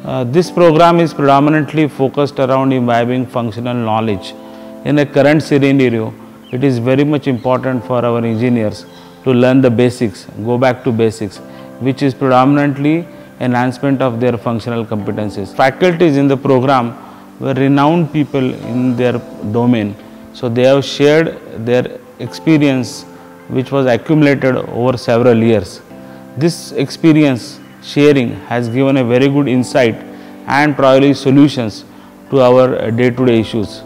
This program is predominantly focused around imbibing functional knowledge. In a current scenario, it is very much important for our engineers to learn the basics, go back to basics, which is predominantly enhancement of their functional competencies. Faculties in the program were renowned people in their domain, so they have shared their experience which was accumulated over several years. This experience sharing has given a very good insight and probably solutions to our day-to-day issues,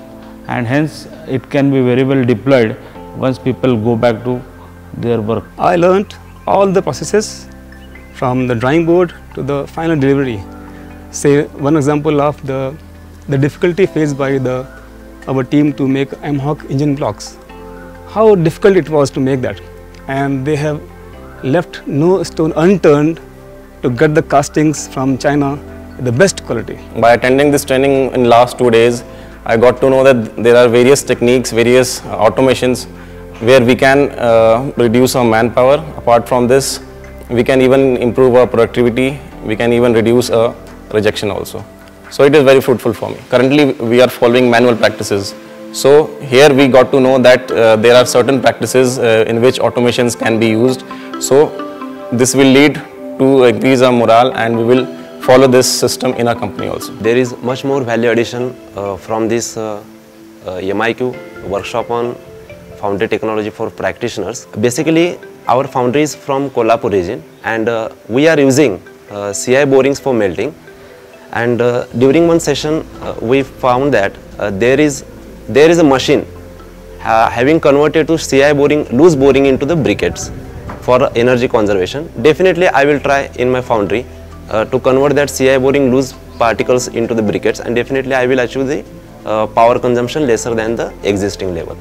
and hence it can be very well deployed once people go back to their work. I learned all the processes from the drawing board to the final delivery. Say one example of the difficulty faced by our team to make MHawk engine blocks. How difficult it was to make that, and they have left no stone unturned to get the castings from China the best quality. By attending this training in last 2 days, I got to know that there are various techniques, various automations where we can reduce our manpower. Apart from this, we can even improve our productivity, we can even reduce rejection also. So it is very fruitful for me. Currently we are following manual practices. So here we got to know that there are certain practices in which automations can be used. So this will lead to increase our morale, and we will follow this system in our company also. There is much more value addition from this MIQ workshop on foundry technology for practitioners. Basically, our foundry is from Kolhapur region, and we are using CI borings for melting. And during one session, we found that there is a machine having converted to CI boring, loose boring into the briquettes for energy conservation. Definitely, I will try in my foundry to convert that CI boring loose particles into the briquettes, and definitely I will achieve the power consumption lesser than the existing level.